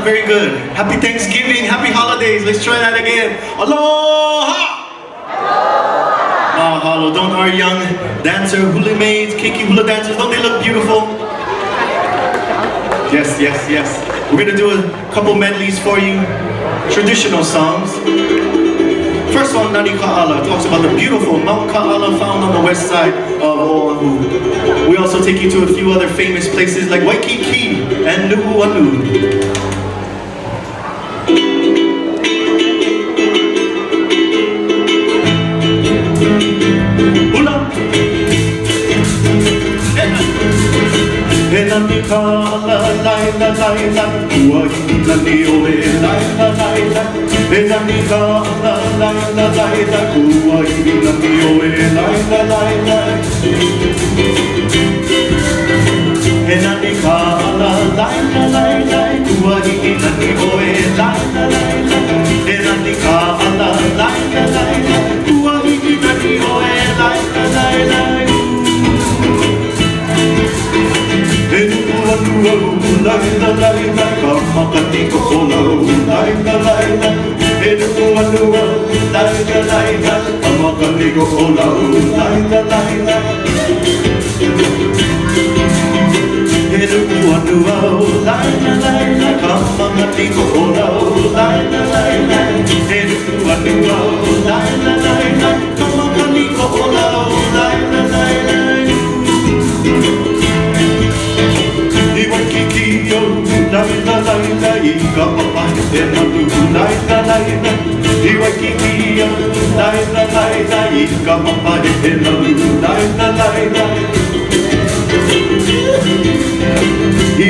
very good. Happy Thanksgiving, happy holidays. Let's try that again. Aloha! Mahalo. Don't our young dancer, hula maids, keiki hula dancers, don't they look beautiful? Yes, yes, yes. We're gonna do a couple medleys for you. Traditional songs. First one, Nani Ka'ala, talks about the beautiful Mount Ka'ala found on the west side of Oahu. We also take you to a few other famous places like Waikiki and Nu'uanu. Nani Ka'ala, lai la lai la, Kuahi nani oe, lai la lai la. Nani Ka'ala, lai la lai la, Kuahi nani oe, lai la lai la. Nani Ka'ala, lai la lai la, Kuahi nani oe, lai la lai la. Nani Ka'ala, lai la lai la, Kuahi nani oe, lai la lai la. Lai la lai la, kamakati ko kolau. Lai la lai la, enuanua. Lai la lai la, kamakati ko kolau. Lai la lai la, enuanua. Lai la lai la, kamakati ko kolau. Lai la lai la, enuanua. Lai la lai la, kamakati ko kolau. Lai la lai la. Lai la lai la, ika papa e nanu. Lai la lai la, Waikiki o. Lai la lai la, ika papa e nanu. Lai la lai la,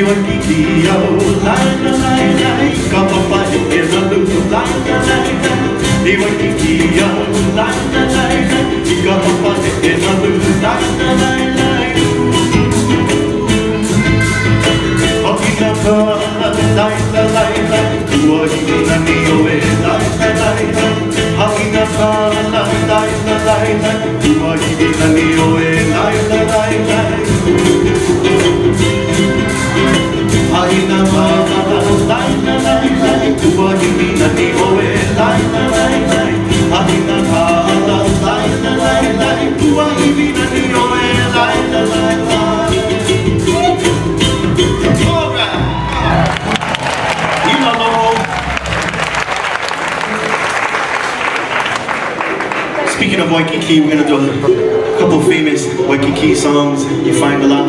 Waikiki o. Lai la lai la, ika papa e nanu. Lai la lai la, Waikiki o. Lai la lai la, ika papa e nanu. Lai la lai la. Lai la lai la, Kuahi nani oe, lai la lai la. Haina Ka'ala, lai la lai la, Kuahi nani oe, lai la lai la. Haina Ka'ala, lai la lai la, Kuahi nani oe, lai la lai la. Haina Ka'ala, lai la lai la, Kuahi nani oe, lai la lai la. Speaking of Waikiki, we're gonna do a couple famous Waikiki songs you find a lot.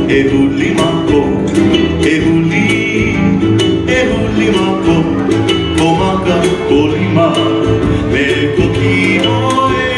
Ehuli mako, ehuli mako, komaka kolima, me kokino e.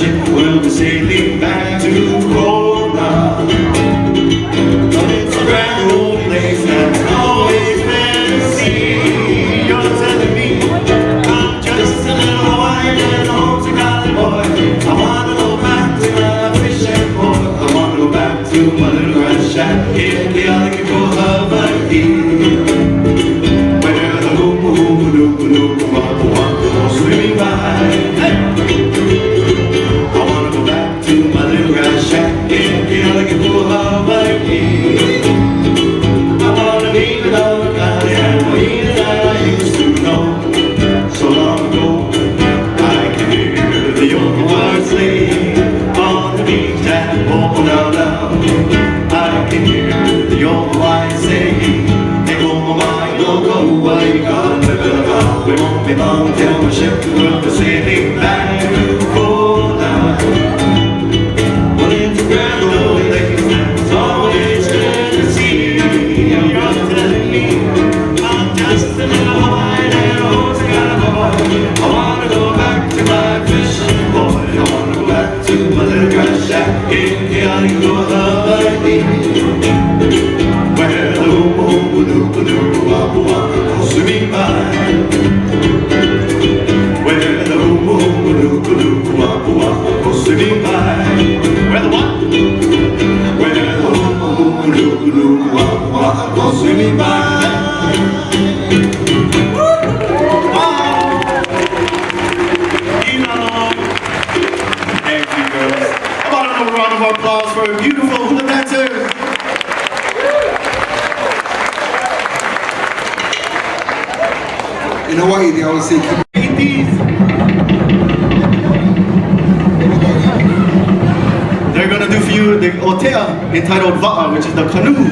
ship will be sailing back to Hula. But it's a grand old place that's always been to see. You're telling me I'm just a little Hawaiian and homesick island boy. I wanna go back to my fishing port. I wanna go back to my little grass shack in the Hawaii. Swimming by. Hey. I wanna go back to my little grass shack in Hawaii. I wanna meet the dog kind and Marina that I used to know so long ago. I can hear the old words sleigh on the beach at Polynesians. I can hear the old Hawaiian say, "Hey, oh my, go, why you gotta live it up? It won't be long till my ship will be sailing back to Hula." Well, it's a grand old place that's always good to see. You're telling me I'm just a little Hawaiian and a homesick island boy. I wanna go back to my fishing boy. I wanna go back to my little grass shack in Hawaii, where the hoo-hoo-doo-doo-wah-wah swimming by. Where the hoo-hoo-doo-doo-wah-wah swimming by. Where the what? Where the hoo-hoo-doo-doo-wah-wah swimming by. Thank you, girls. How about another round of applause for a beautiful hula dancer? In Hawaii, they always say, they're gonna do for you the otea entitled Va'a, which is the canoe.